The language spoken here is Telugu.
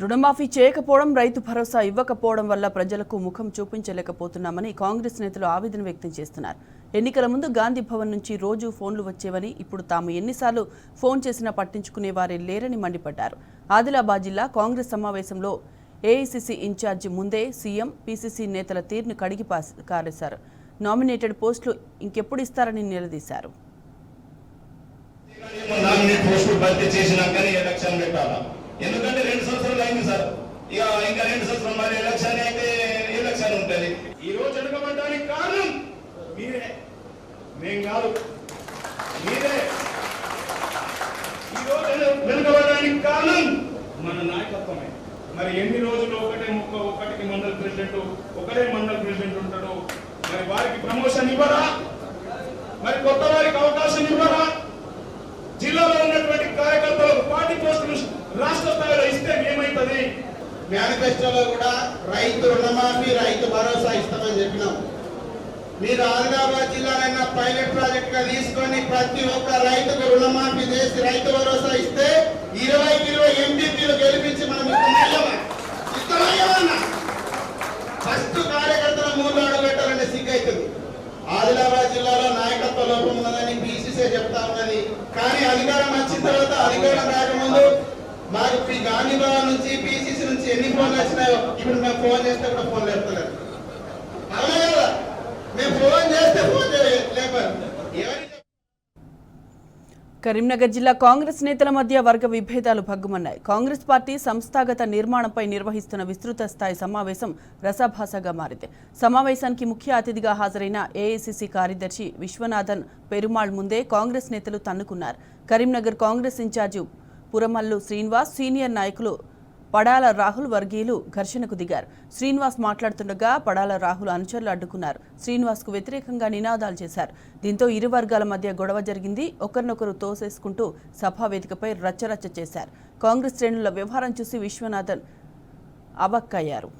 రుణమాఫీ చేయకపోవడం, రైతు భరోసా ఇవ్వకపోవడం వల్ల ప్రజలకు ముఖం చూపించలేకపోతున్నామని కాంగ్రెస్ నేతలు ఆవేదన వ్యక్తం చేస్తున్నారు. ఎన్నికల ముందు గాంధీ భవన్ నుంచి రోజు ఫోన్లు వచ్చేవని, ఇప్పుడు తాము ఎన్నిసార్లు ఫోన్ చేసినా పట్టించుకునే వారే లేరని మండిపడ్డారు. ఆదిలాబాద్ జిల్లా కాంగ్రెస్ సమావేశంలో ఏఐసీసీ ఇన్ఛార్జి ముందే సీఎం, పీసీసీ నేతల తీరును కడిగి కారేశారు. నామినేటెడ్ పోస్టులు ఇంకెప్పుడు ఇస్తారని నిలదీశారు. ఎందుకంటే 2 సంవత్సరాలు అయింది సార్. ఇక ఇంకా 2 సంవత్సరాలు మరి ఎలక్షన్ అయితే ఎలక్షన్ ఉంటుంది. ఈ రోజు వెనుకబడడానికి కారణం మీరే, మేం కాదు, మీరే. ఈ రోజు వెనుకబడడానికి కారణం మన నాయకత్వమే. మరి ఎన్ని రోజులు ఒకటికి మండల ప్రెసిడెంట్, ఒకరే మండల ప్రెసిడెంట్ ఉంటాడు. మరి వారికి ప్రమోషన్ ఇవ్వరా? మరి కొత్త వారికి అవకాశం ఇవ్వరా? జిల్లాలో ఉన్నటువంటి కార్యకర్తలకు పార్టీ పోస్టులు రాష్ట్ర స్థాయిలో ఇస్తే ఏమైతుంది? మేనిఫెస్టోలో కూడా రైతు రుణమాఫీ, రైతు భరోసా ఇస్తామని చెప్పినాం. మీరు ఆదిలాబాద్ జిల్లానైనా పైలట్ ప్రాజెక్ట్ గా తీసుకొని ప్రతి ఒక్క రైతుకు రుణమాఫీ చేసి రైతు భరోసా ఇస్తే 20 ఎంపీపీలు గెలిపించి మనం ఇస్తామయ్యమన్నా. ఫస్ట్ కార్యకర్తల మూడు అడుగు పెట్టాలంటే సిగ్గైతుంది. ఆదిలాబాద్ జిల్లాలో నాయకత్వ లోపం ఉన్నదని బీసీసీ చెప్తా ఉన్నది. కానీ అధికారం వచ్చిన తర్వాత, అధికారం రాకముందు మాకు గాంధీ భవన్ నుంచి, పీసీసీ నుంచి ఎన్ని ఫోన్లు వచ్చినాయో ఇప్పుడు మేము ఫోన్ చేస్తే కూడా ఫోన్ లేపుతలేదు. అవునా కదా? మేము ఫోన్ చేస్తే ఫోన్ లేపారు. కరీంనగర్ జిల్లా కాంగ్రెస్ నేతల మధ్య వర్గ విభేదాలు భగ్గుమన్నాయి. కాంగ్రెస్ పార్టీ సంస్థాగత నిర్మాణంపై నిర్వహిస్తున్న విస్తృత స్థాయి సమావేశం రసాభాసగా మారింది. సమావేశానికి ముఖ్య అతిథిగా హాజరైన ఏఐసీసీ కార్యదర్శి విశ్వనాథన్ పెరుమాళ్ ముందే కాంగ్రెస్ నేతలు తన్నుకున్నారు. కరీంనగర్ కాంగ్రెస్ ఇన్ఛార్జి పురమల్లు శ్రీనివాస్, సీనియర్ నాయకులు పడాల రాహుల్ వర్గీయులు ఘర్షణకు దిగారు. శ్రీనివాస్ మాట్లాడుతుండగా పడాల రాహుల్ అనుచరులు అడ్డుకున్నారు. శ్రీనివాస్కు వ్యతిరేకంగా నినాదాలు చేశారు. దీంతో ఇరు వర్గాల మధ్య గొడవ జరిగింది. ఒకరినొకరు తోసేసుకుంటూ సభావేదికపై రచ్చరచ్చ చేశారు. కాంగ్రెస్ శ్రేణుల వ్యవహారం చూసి విశ్వనాథన్ అబక్కయ్యారు.